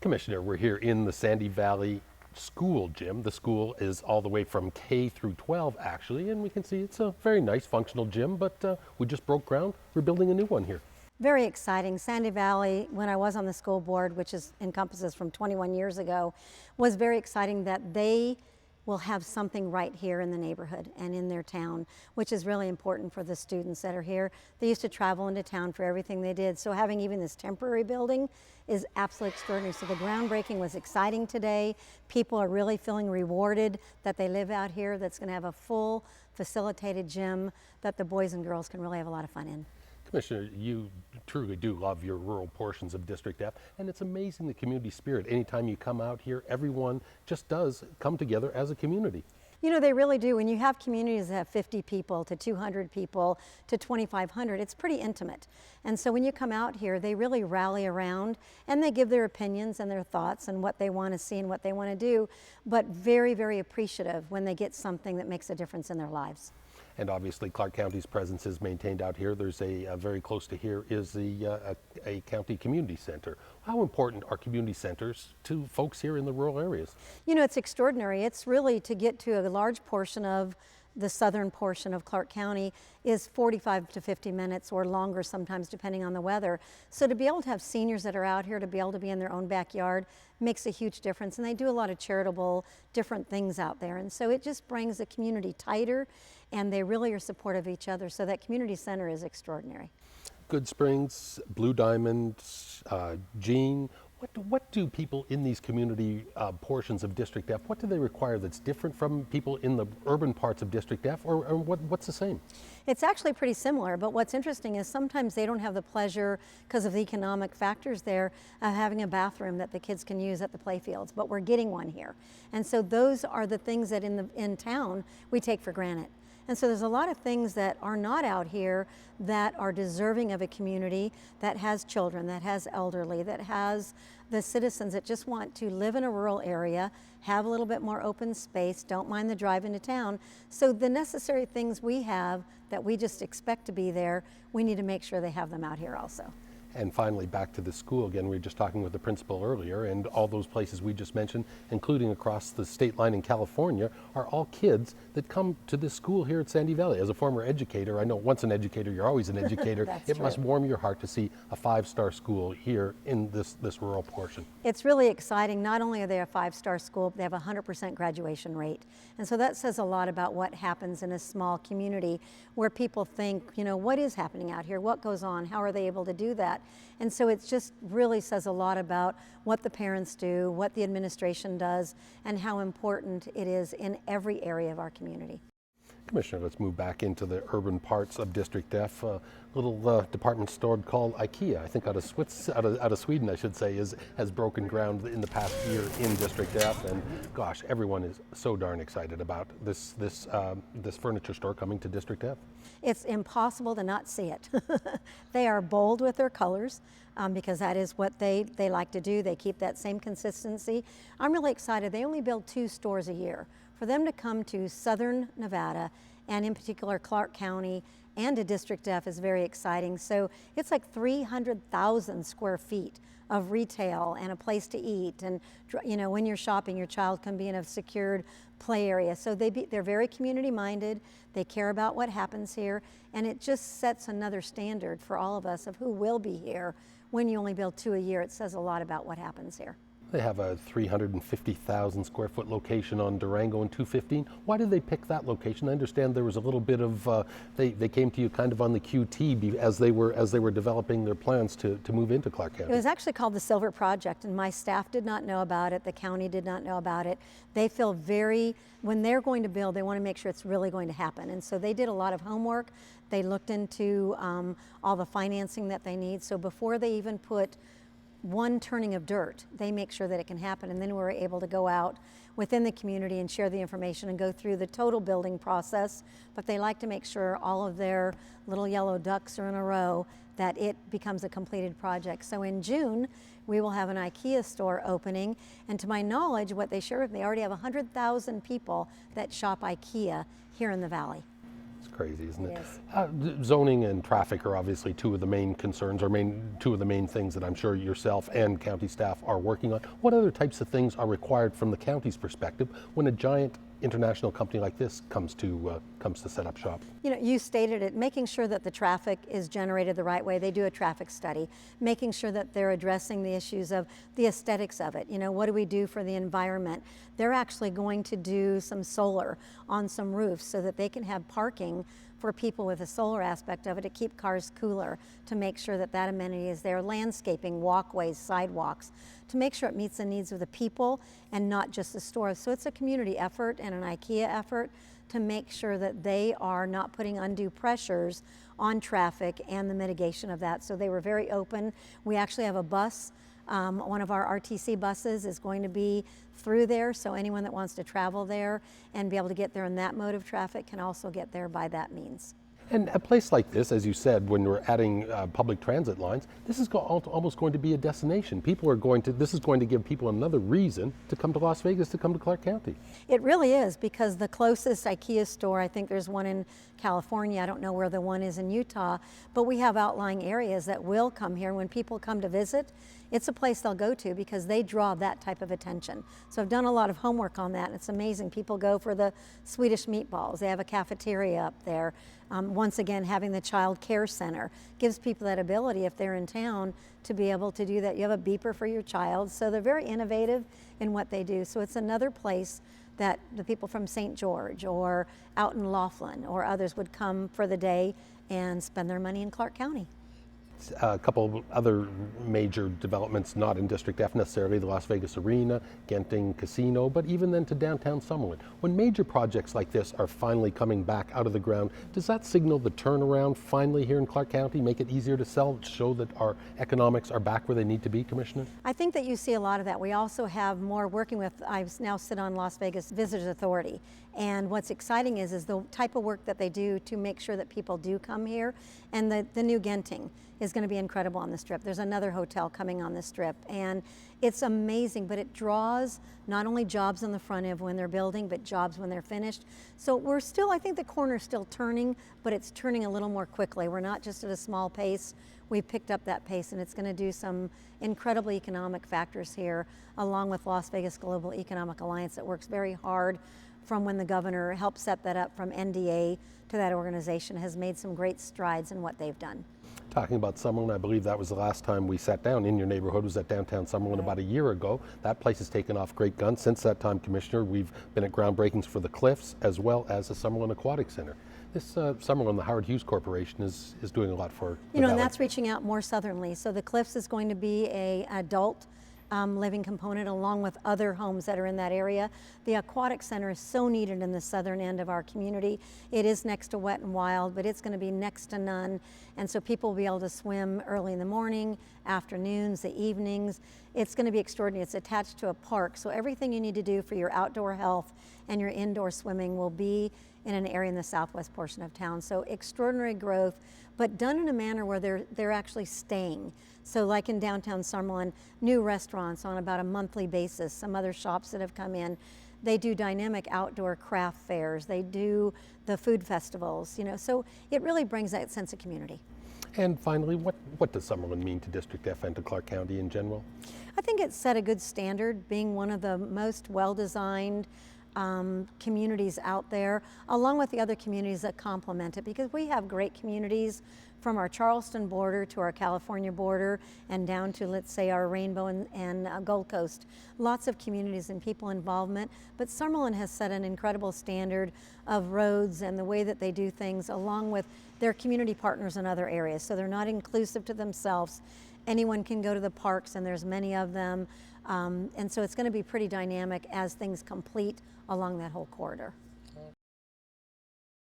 Commissioner, we're here in the Sandy Valley School gym. The school is all the way from K through 12 actually, and we can see it's a very nice functional gym, but we just broke ground. We're building a new one here. Very exciting. Sandy Valley, when I was on the school board, which encompasses from 21 years ago, was very exciting that they will have something right here in the neighborhood and in their town, which is really important for the students that are here. They used to travel into town for everything they did, so having even this temporary building is absolutely extraordinary. So the groundbreaking was exciting today. People are really feeling rewarded that they live out here, that's going to have a full facilitated gym that the boys and girls can really have a lot of fun in. Commissioner, you truly do love your rural portions of District F, and it's amazing the community spirit. Anytime you come out here, everyone just does come together as a community. You know, they really do. When you have communities that have 50 people to 200 people to 2,500, it's pretty intimate. And so when you come out here, they really rally around and they give their opinions and their thoughts and what they want to see and what they want to do, but very, very appreciative when they get something that makes a difference in their lives. And obviously Clark County's presence is maintained out here. There's a very close to here is a county community center. How important are community centers to folks here in the rural areas? You know, it's extraordinary. It's really to get to a large portion of the southern portion of Clark County is 45 to 50 minutes or longer sometimes depending on the weather. So to be able to have seniors that are out here to be able to be in their own backyard makes a huge difference, and they do a lot of charitable different things out there, and so it just brings the community tighter and they really are supportive of each other, so that community center is extraordinary. Good Springs, Blue Diamond, Jean, what do people in these community portions of District F, what do they require that's different from people in the urban parts of District F, or what's the same? It's actually pretty similar, but what's interesting is sometimes they don't have the pleasure, because of the economic factors there, of having a bathroom that the kids can use at the playfields, but we're getting one here. And so those are the things that in town we take for granted. And so there's a lot of things that are not out here that are deserving of a community that has children, that has elderly, that has the citizens that just want to live in a rural area, have a little bit more open space, don't mind the drive into town. So the necessary things we have that we just expect to be there, we need to make sure they have them out here also. And finally, back to the school again. We were just talking with the principal earlier, and all those places we just mentioned, including across the state line in California, are all kids that come to this school here at Sandy Valley. As a former educator, I know once an educator, you're always an educator. It must warm your heart to see a 5-star school here in this rural portion. It's really exciting. Not only are they a 5-star school, but they have a 100% graduation rate. And so that says a lot about what happens in a small community where people think, you know, what is happening out here? What goes on? How are they able to do that? And so it just really says a lot about what the parents do, what the administration does, and how important it is in every area of our community. Commissioner, let's move back into the urban parts of District F. A little department store called IKEA, I think out of Sweden, I should say, has broken ground in the past year in District F. And gosh, everyone is so darn excited about this furniture store coming to District F. It's impossible to not see it. They are bold with their colors because that is what they like to do. They keep that same consistency. I'm really excited. They only build 2 stores a year. For them to come to southern Nevada, and in particular Clark County and to District F, is very exciting. So it's like 300,000 square feet of retail and a place to eat, and you know, when you're shopping, your child can be in a secured play area. So they're very community minded, they care about what happens here, and it just sets another standard for all of us of who will be here. When you only build 2 a year, it says a lot about what happens here. They have a 350,000 square foot location on Durango and 215. Why did they pick that location? I understand there was a little bit of, they came to you kind of on the QT as they were developing their plans to move into Clark County. It was actually called the Silver Project, and my staff did not know about it, the county did not know about it. They feel when they're going to build, they want to make sure it's really going to happen. And so they did a lot of homework. They looked into all the financing that they need. So before they even put one turning of dirt, they make sure that it can happen, and then we're able to go out within the community and share the information and go through the total building process. But they like to make sure all of their little yellow ducks are in a row, that it becomes a completed project. So in June, we will have an IKEA store opening, and to my knowledge, what they share with me, they already have 100,000 people that shop IKEA here in the valley. It's crazy, isn't it? Yes. Zoning and traffic are obviously two of the main concerns, or two of the main things that I'm sure yourself and county staff are working on. What other types of things are required from the county's perspective when a giant international company like this comes to set up shop? You know, you stated it, making sure that the traffic is generated the right way. They do a traffic study, making sure that they're addressing the issues of the aesthetics of it. You know, what do we do for the environment? They're actually going to do some solar on some roofs so that they can have parking for people with a solar aspect of it to keep cars cooler, to make sure that that amenity is there, landscaping, walkways, sidewalks, to make sure it meets the needs of the people and not just the stores. So it's a community effort and an IKEA effort to make sure that they are not putting undue pressures on traffic and the mitigation of that. So they were very open. We actually have a bus. One of our RTC buses is going to be through there, so anyone that wants to travel there and be able to get there in that mode of traffic can also get there by that means. And a place like this, as you said, when we're adding public transit lines, this is almost going to be a destination. This is going to give people another reason to come to Las Vegas, to come to Clark County. It really is, because the closest IKEA store, I think there's one in California, I don't know where the one is in Utah, but we have outlying areas that will come here. When people come to visit, it's a place they'll go to because they draw that type of attention. So I've done a lot of homework on that, and it's amazing. People go for the Swedish meatballs. They have a cafeteria up there. Once again, having the child care center gives people that ability, if they're in town, to be able to do that. You have a beeper for your child, so they're very innovative in what they do. So it's another place that the people from St. George or out in Laughlin or others would come for the day and spend their money in Clark County. A couple of other major developments, not in District F necessarily, the Las Vegas Arena, Genting Casino, but even then to downtown Summerlin. When major projects like this are finally coming back out of the ground, does that signal the turnaround finally here in Clark County, make it easier to sell, show that our economics are back where they need to be, Commissioner? I think that you see a lot of that. We also have more working with, I now sit on Las Vegas Visitors Authority, and what's exciting is the type of work that they do to make sure that people do come here, and the new Genting is going to be incredible on the Strip. There's another hotel coming on the Strip, and it's amazing, but it draws not only jobs on the front end when they're building, but jobs when they're finished. So we're still, I think the corner's still turning, but it's turning a little more quickly. We're not just at a small pace. We've picked up that pace, and it's going to do some incredible economic factors here, along with Las Vegas Global Economic Alliance that works very hard from when the governor helped set that up from NDA to that organization, has made some great strides in what they've done. Talking about Summerlin, I believe that was the last time we sat down in your neighborhood, was at downtown Summerlin about a year ago. That place has taken off great guns. Since that time, Commissioner, we've been at groundbreakings for the Cliffs as well as the Summerlin Aquatic Center. This Summerlin, the Howard Hughes Corporation, is doing a lot for the and valley. that's reaching out more southerly. So the Cliffs is going to be an adult living component along with other homes that are in that area. The Aquatic Center is so needed in the southern end of our community. It is next to Wet and Wild, but it's going to be next to none. And so people will be able to swim early in the morning, afternoons, the evenings. It's going to be extraordinary. It's attached to a park. So everything you need to do for your outdoor health and your indoor swimming will be in an area in the southwest portion of town. So extraordinary growth, but done in a manner where they're actually staying. So like in downtown Summerlin, new restaurants on about a monthly basis, some other shops that have come in. They do dynamic outdoor craft fairs. They do the food festivals, so it really brings that sense of community. And finally, what does Summerlin mean to District F and to Clark County in general? I think it set a good standard, being one of the most well-designed communities out there, along with the other communities that complement it, because we have great communities from our Charleston border to our California border and down to, let's say, our Rainbow and Gold Coast. Lots of communities and people involvement, but Summerlin has set an incredible standard of roads and the way that they do things, along with their community partners in other areas. So they're not inclusive to themselves. Anyone can go to the parks, and there's many of them. And so it's going to be pretty dynamic as things complete along that whole corridor.